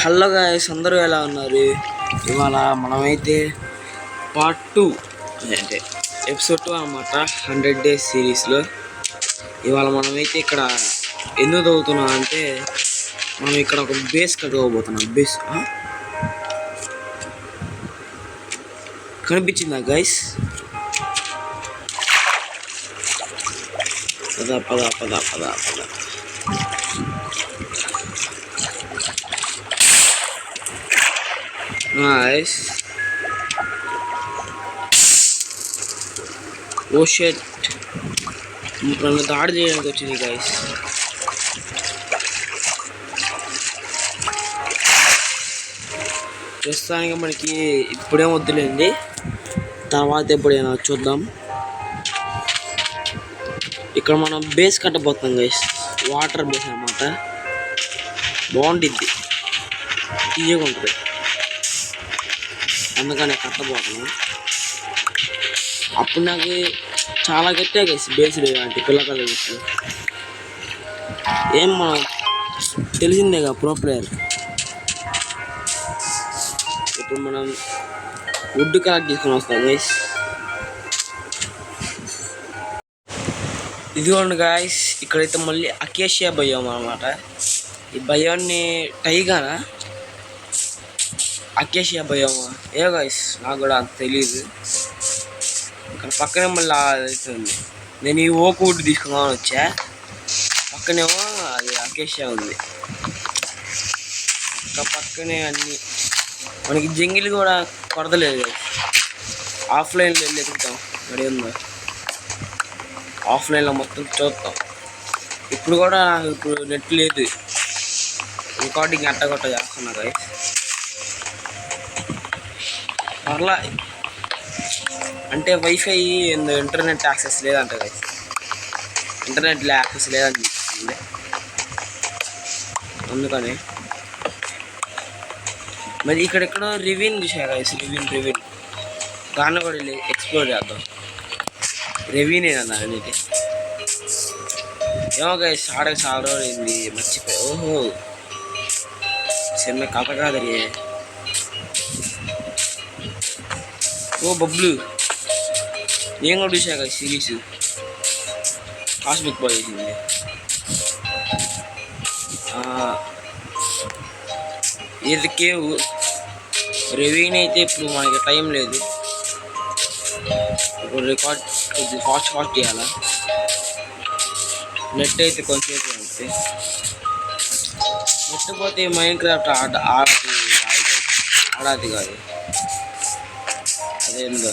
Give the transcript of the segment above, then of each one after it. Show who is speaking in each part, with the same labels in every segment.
Speaker 1: Hello guys, అందరూ ఎలా ఉన్నారు? ఇవాళ మనమైతే పార్ట్ 2 అంటే ఎపిసోడ్ 2 అన్నమాట 100 డేస్ సిరీస్లో. ఇవాళ మనమైతే ఇక్కడ ఎందుకు చదువుతున్నాం అంటే మనం ఇక్కడ ఒక బేస్ కట్టుకోబోతున్నాం. బేస్ కనిపించిందా గైస్? పద పద పద పద పద. నైస్. ఓ షిట్, నన్ను దాడి చేయడానికి వచ్చింది గైస్. ప్రస్తుతానికి మనకి ఇప్పుడేం వద్దులేండి, తర్వాత ఎప్పుడైనా చూద్దాం. ఇక్కడ మనం బేస్ కట్టబోతున్నాం గైస్. వాటర్ బేస్ అన్నమాట. బాగుంటుంది, ఈజీగా ఉంటుంది, అందుకనే కట్టబోతున్నాం. అప్పుడు నాకు చాలా గట్టిగా గైస్ బేస్ లేదంటే పిల్లకాయల బేస్లో ఏం మనం తెలిసిందేగా ప్రో ప్లేయర్. ఇప్పుడు మనం వుడ్ కలెక్ట్ తీసుకొని వస్తాం గైస్. ఇదిగోండి గాయస్, ఇక్కడైతే మళ్ళీ అకేషియా బయోమ్ అనమాట. ఈ బయోన్ని టైగానా అకేషియా బయోమా ఏ గాయస్, నాకు కూడా అంత తెలియదు. ఇక్కడ పక్కనే మళ్ళీ అవుతుంది. నేను ఈ ఓక్ వుడ్ తీసుకుందామని వచ్చా, పక్కనేమో అది అకేషియా ఉంది. పక్కనే అన్ని మనకి జంగిల్ కూడా కొరదలేదు. ఆఫ్లైన్లో వెళ్ళి ఎదుగుతాం, మరి ఉందా ఆఫ్లైన్లో మొత్తం చూద్దాం. ఇప్పుడు కూడా నాకు ఇప్పుడు నెట్ లేదు, రికార్డింగ్ అట్టగొట్ట చేస్తున్నా గైస్. పర్లా అంటే వైఫై ఇంటర్నెట్ యాక్సెస్ లేదంట గైస్, ఇంటర్నెట్లో యాక్సెస్ లేదని చెప్తుంది. అందుకని మరి ఇక్కడెక్కడో రివ్యూని చూసా గైస్. రివ్యూ దాన్ని కూడా వెళ్ళి ఎక్స్ప్లోర్ చేద్దాం. రివ్యూనేనన్నా అనేది ఏమో గైస్, ఆడక చాలా రోజులైంది, మర్చిపోయి. ఓహో, చిన్న కథ కాదరి. ఓ బబ్లు, నేను కూడా చూసా కదా సిరీస్. కాస్మిక్ బాయ్ చేసింది. ఇది కేవ్ రివ్యూని అయితే ఇప్పుడు మనకి టైం లేదు. ఇప్పుడు రికార్డ్ కొద్దిగా ఫాస్ట్ చేయాలా. నెట్ అయితే కొంచెం ఉంటుంది. నెట్ పోతే మైండ్ క్రాఫ్ట్ ఆడాది కాదు. అదేందో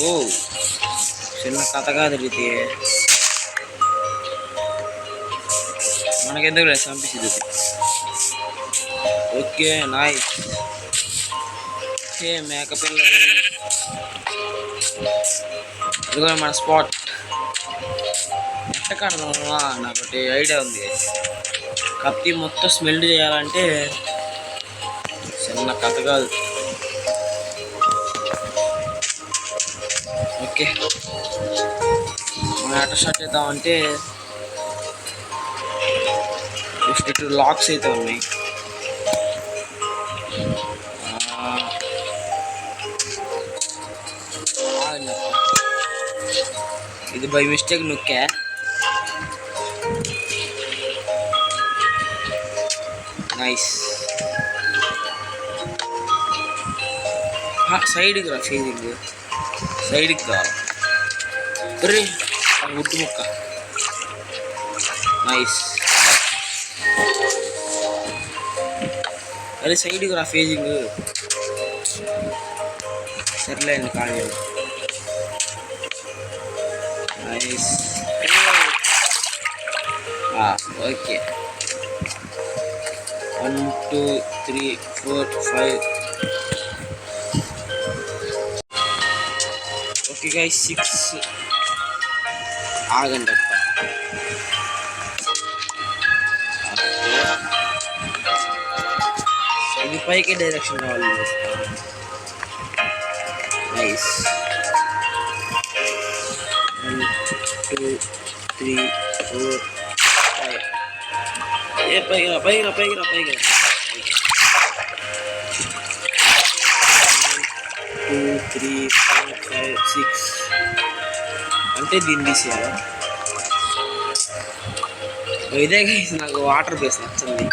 Speaker 1: ఓ చిన్న కథ కాదు ఇది, మనకెందుకు లేదు చంపించింది. Okay nice. మేకపిల్ల ఇదిగో మన స్పాట్. ఎట్ట కడదామా నాకు ఒకటి ఐడియా ఉంది. కత్తి మొత్తం స్మెల్ చేయాలంటే చిన్న కథ కాదు. ఓకే, మనం ఎట్ట స్టార్ట్ చేద్దామంటే జస్ట్ ఇటు లాక్స్ అయితే ఉన్నాయి. ఇది బై మిస్టేక్ నొక్కా. నైస్. సైడ్కి రా, సైడ్కి రా. అరే ఉడ్డు ముక్క. నైస్. అరే సైడ్కి రా, ఫేజింగ్. సర్లేండి కానీ. నైస్. ఓకే 1 2 3 4 5. Okay guys 6. ఆగండి అప్ప. ఇది పైకి డైరెక్షన్ కావాలి. నైస్. 1 2 3 4 5. ఏ పైగా పైగా పైగా పైగా 2 3 4 5 6 అంటే దీన్ని తీసేయాలా ఇదే గైస్ నాకు వాటర్ బేస్ నచ్చింది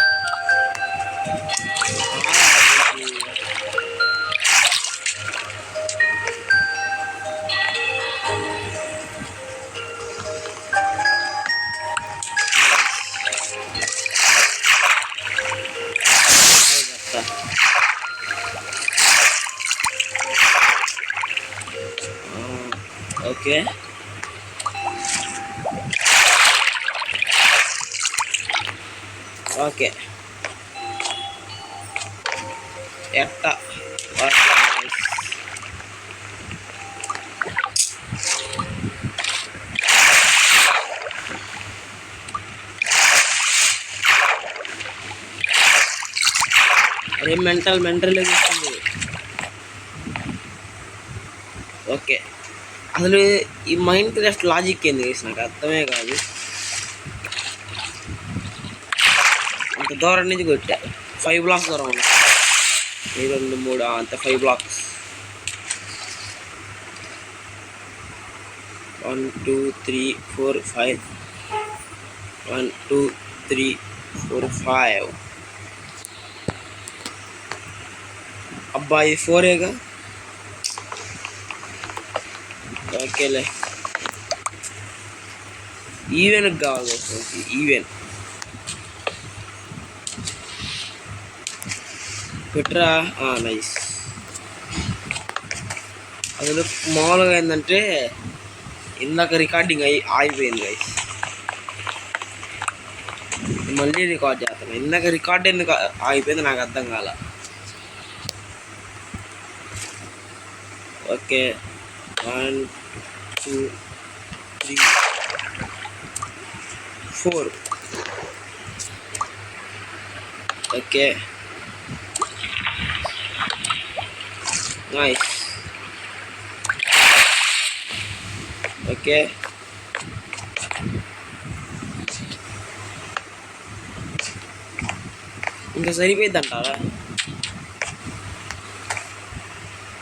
Speaker 1: ఓకే ఓకే ఎట్ట అరే మెంటల్ చూస్తుంది ఓకే అసలు ఈ మైండ్ క్రాఫ్ట్ లాజిక్ ఏంది నాకు అర్థమే కాదు అంత దూరం నుంచి కొట్టా 5 బ్లాక్స్ దూరం ఉన్నా 2 3 అంత 5 బ్లాక్స్ 1 2 3 4 5 1 2 3 4 5 అబ్బాయి 4ఏగా ఓకేలే ఈవెన్ కావాలి ఈవెన్ పెట్టరా నైస్ అసలు మామూలుగా ఏంటంటే ఇందాక రికార్డింగ్ ఆగిపోయింది గైస్ మళ్ళీ రికార్డ్ చేస్తాను ఇందాక రికార్డ్ ఎందుకు ఆగిపోయింది నాకు అర్థం కాల ఓకే 1 2 3 4 ఓకే నైస్ ఓకే ఇంకా సరిపోయింది అంటారా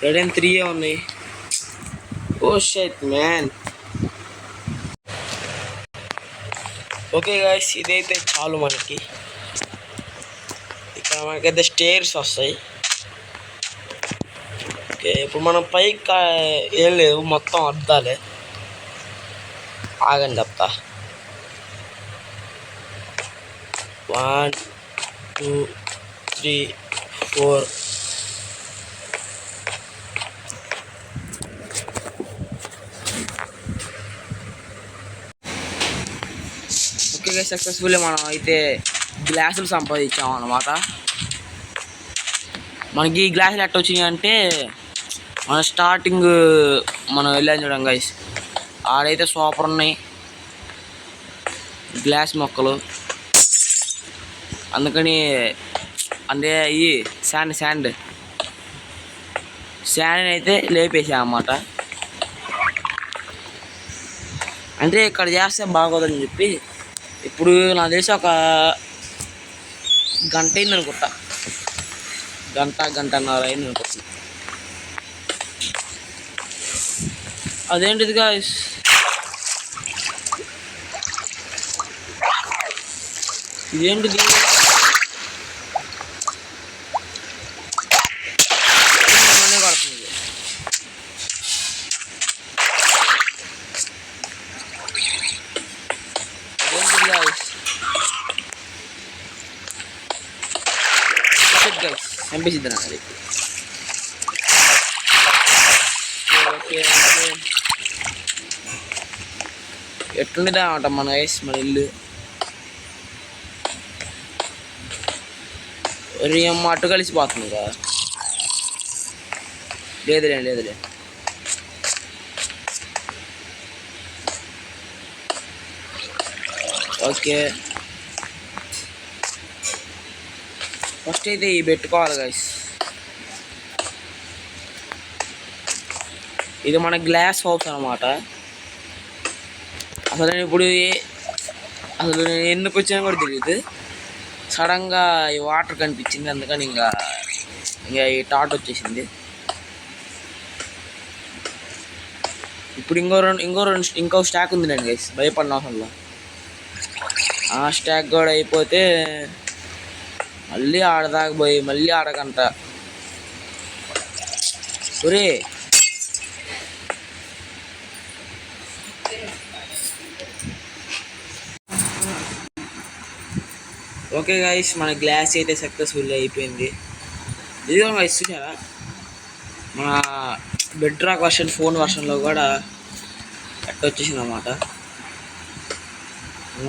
Speaker 1: 3 ఉన్నాయి oh shit man okay guys ఇదైతే చాలు మనకి ఇక్కడ మనకైతే స్టేర్స్ వస్తాయి ఓకే ఇప్పుడు మనం పైకి ఏం లేదు మొత్తం అద్దాలే ఆగండి చెప్తా 1 2 3 4 ఓకే సక్సెస్ఫుల్లీ మనం అయితే గ్లాసులు సంపాదించాం అన్నమాట మనకి ఈ గ్లాసులు ఎట్ట వచ్చినాయి అంటే మన స్టార్టింగ్ మనం వెళ్ళాం చూడం గైస్ ఆడైతే సూపర్ ఉన్నాయి గ్లాస్ మొక్కలు అందుకని అంటే ఈ శాండ్ అయితే లేపేసాం అన్నమాట అంటే ఇక్కడ చేస్తే బాగోదని చెప్పి ఇప్పుడు నాకు తెలిసి ఒక గంట అయింది అనుకుంటా గంటన్నర అయింది అనుకుంటున్నా అదేంటిది గాయ్స్ ఇదేంటిది పడుతుంది అదేంటిది గాయ్స్ చంపేసిద్దాను అది ఓకే ఎట్లుండిదా అంట మన గైస్ మన ఇల్లు అమ్మ అటు కలిసిపోతుంది కదా లేదులే ఓకే ఫస్ట్ అయితే ఇవి పెట్టుకోవాలి గైస్ ఇది మన గ్లాస్ హౌస్ అన్నమాట అసలు నేను ఇప్పుడు ఎందుకు వచ్చానో కూడా తెలియదు సడన్గా ఈ వాటర్ కనిపించింది, అందుకని ఇంకా ఈ టాట్ వచ్చేసింది. ఇప్పుడు ఇంకో స్టాక్ ఉంది నేను గైస్, భయపడిన అవసరంలో. ఆ స్టాక్ కూడా అయిపోతే మళ్ళీ ఆడదాకా పోయి మళ్ళీ ఆడకంట. ఒరే ఓకే గైస్, మన గ్లాస్ అయితే సక్సెస్ఫుల్ అయిపోయింది. ఇదిగో గైస్ చూసారా, మన బెడ్ రాక్ వర్షన్ ఫోన్ వర్షన్లో కూడా ఎట్ వచ్చేసింది అన్నమాట.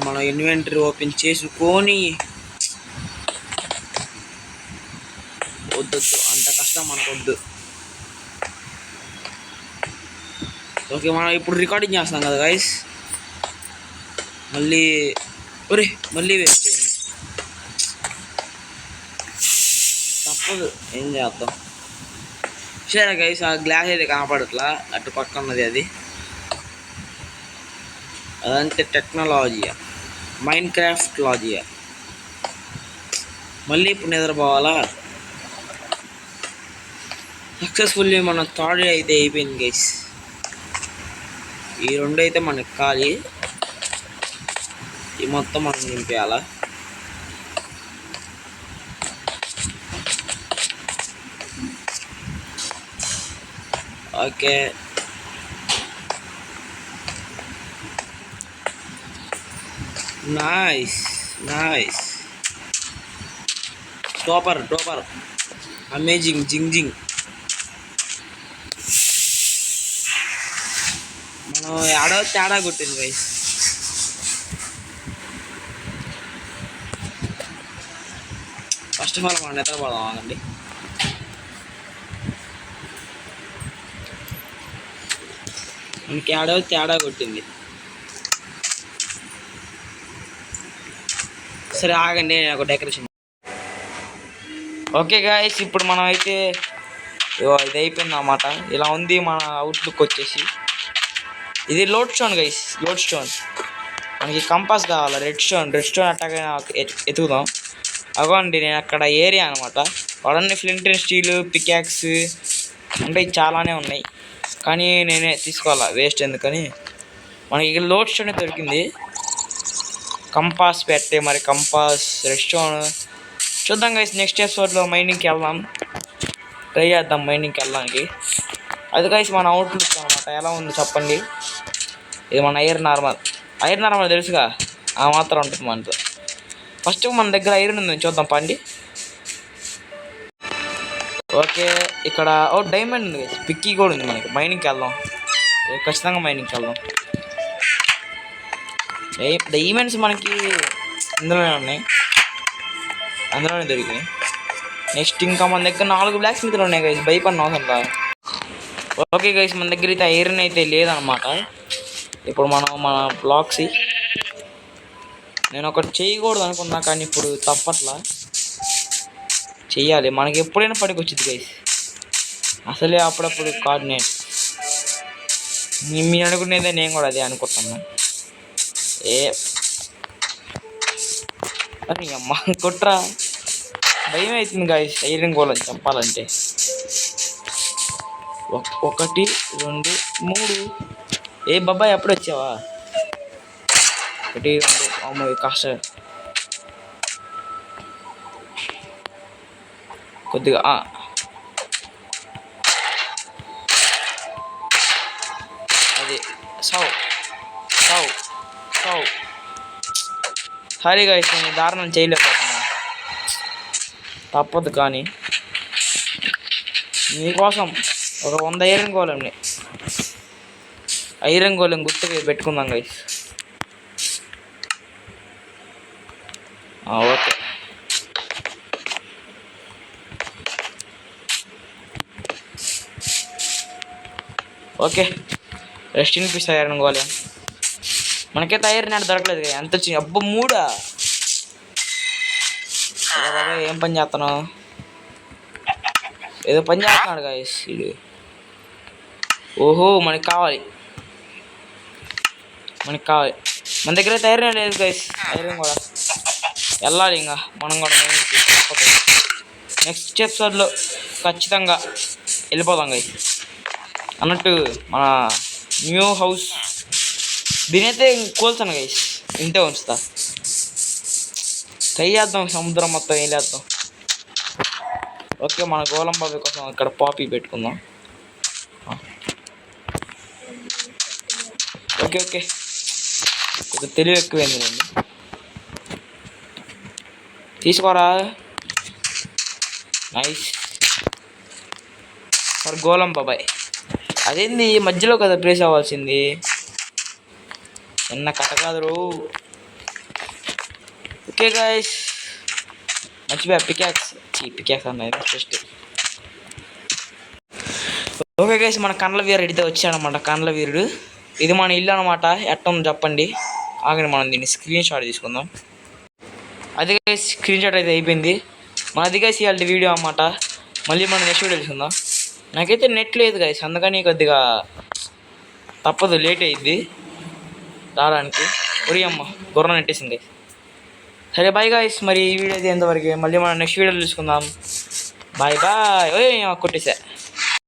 Speaker 1: మనం ఇన్వెంటరీ ఓపెన్ చేసుకొని వద్దు, అంత కష్టం మనకొద్దు. ఓకే, మనం ఇప్పుడు రికార్డింగ్ చేస్తాం కదా గైస్, మళ్ళీ వేస్ట్ చేయండి, తప్పదు, ఏం చేద్దాం. సరే గైస్, ఆ గ్లాస్ అయితే కనపడట్లా, అటు పక్క ఉన్నది అది, అదంటే టెక్నాలజీయా, మైండ్ క్రాఫ్ట్ లాజియా. మళ్ళీ ఇప్పుడు నిద్రపోవాలా. సక్సెస్ఫుల్లీ మన థర్డ్ అయితే అయిపోయింది గైస్. ఈ రెండు అయితే మనకి ఖాళీ, ఈ మొత్తం మనం నింపేయాలా. Okay, nice, super duper, amazing, zing. మనం ఆడో తేడా కొట్టింది గైస్. ఫస్ట్ ఆఫ్ ఆల్ మనం నిద్రపోదాం ఆగండి. మనకి ఆడో తేడా కొట్టింది. సరే ఆగండి, నేను ఒక డెకరేషన్. ఓకే గాయస్, ఇప్పుడు మనం అయితే ఇది అయిపోయింది అన్నమాట. ఇలా ఉంది మన అవుట్లుక్ వచ్చేసి. ఇది load stone guys, load stone. మనకి కంపాస్ కావాలి, రెడ్ స్టోన్ అట్టగా ఎతుకుదాం. అగోండి, నేను అక్కడ ఏరియా అనమాట. వాడన్నీ ఫ్లింట్ అండ్ స్టీల్, పికాక్స్ అంటే చాలానే ఉన్నాయి, కానీ నేనే తీసుకోవాలా, వేస్ట్ ఎందుకని. మనకి ఇక్కడ లోడ్ స్టోన్ దొరికింది. కంపాస్ పెట్టే, మరి కంపాస్, రెడ్ స్టోన్ చూద్దాం గైస్. నెక్స్ట్ ఎపిసోడ్లో మైనింగ్కి వెళ్దాం, ట్రై చేద్దాం మైనింగ్కి వెళ్ళడానికి. అది గైస్ మన అవుట్లుక్ అనమాట. ఎలా ఉందో చెప్పండి. ఇది మన ఐరన్ నార్మల్ తెలుసుగా, ఆ మాత్రం ఉంటుంది మనతో. ఫస్ట్ మన దగ్గర ఐరన్ ఉంది, చూద్దాం పండి. ఓకే, ఇక్కడ డైమండ్ ఉంది గైస్, పిక్కీ కూడా ఉంది మనకి. మైనింగ్కి వెళ్దాం, ఖచ్చితంగా మైనింగ్కి వెళ్దాం. డైమండ్స్ మనకి ఇందులోనే ఉన్నాయి, అందులోనే దొరికినాయి. నెక్స్ట్ ఇంకా మన దగ్గర 4 బ్లాక్ స్మిత్లు ఉన్నాయి గైస్, భయపడిన అవసరం. ఓకే గైస్, మన దగ్గర అయితే ఐరన్ అయితే లేదనమాట. ఇప్పుడు మనం మన బ్లాక్స్ నేను ఒకటి చేయకూడదు అనుకున్నా, కానీ ఇప్పుడు తప్పట్లా చెయ్యాలి. మనకి ఎప్పుడైనా పనికి వచ్చింది గైస్, అసలే అప్పుడప్పుడు కోఆర్డినేట్. మీరు అనుకునేదే నేను కూడా అదే అనుకుంటున్నా. అరే అమ్మ కొట్రా, భయం అవుతుంది గైస్ ఐరన్ గోళం చెప్పాలంటే. 1 2 3. ఏ బాబాయ్ ఎప్పుడు వచ్చావా? 1 2 అమ్మో కాస్త కొద్దిగా అది సావు. సారీ గైస్, నేను దారుణం చేయలేకపోతున్నా, తప్పదు. కానీ మీకోసం ఒక 100 ఐరన్ గోళం గుర్తుగా పెట్టుకుందాం guys. Okay, rest in peace iron గోళం. మనకైతే ఐరన్ అంటే దొరకలేదు కదా, ఎంత వచ్చింది అబ్బా 3. బాబా ఏం పని చేస్తున్నావు? ఏదో పని చేస్తున్నాడు గైస్ ఇది. ఓహో, మనకి కావాలి. మన దగ్గర అయితే ఐరన్ లేదు గైస్, ఐరన్ కూడా వెళ్ళాలి ఇంకా మనం కూడా నెక్స్ట్ ఎపిసోడ్లో ఖచ్చితంగా వెళ్ళిపోదాం గైస్. అన్నట్టు మన న్యూ హౌస్ దీనైతే కోల్చాను గైస్, ఇంతే ఉంచుతా. ట్రై చేద్దాం సముద్రం మొత్తం వేలేద్దాం. ఓకే, మన గోలం బాబు కోసం ఇక్కడ పాపీ పెట్టుకుందాం. ఓకే ఓకే, కొద్దిగా తెలివి ఎక్కువైంది రండి, తీసుకోరా. నైస్ మరి గోలం బాబాయ్. అదేంది మధ్యలో కదా ప్లేస్ అవ్వాల్సింది, చిన్న కథ కాదు. ఓకే గైస్, మర్చిపోయా పికాక్స్ అన్నది ఫస్ట్. ఓకే గైస్, మన కండ్ల వీరుడు అయితే వచ్చాడనమాట. కండ్ల వీరుడు ఇది మన ఇల్లు అనమాట. ఎట్టుంది చెప్పండి, ఆగండి మనం దీన్ని స్క్రీన్ షాట్ తీసుకుందాం. అది గైస్ స్క్రీన్ షాట్ అయితే అయిపోయింది. మనది గైస్ ఇవాళ వీడియో అన్నమాట. మళ్ళీ మనం నెక్స్ట్ వీడియో తీసుకుందాం. నాకైతే నెట్ లేదు గైస్, అందుకని కొద్దిగా తప్పదు, లేట్ అయ్యిద్ది రావడానికి. ఒరి అమ్మ గుర్రం నెట్టేసింది గైస్. సరే బాయ్ గైస్, మరి ఈ వీడియో అయితే ఎంతవరకు, మళ్ళీ మనం నెక్స్ట్ వీడియోలో తీసుకుందాం. Bye bye. ఓయ్ కొట్టేసా.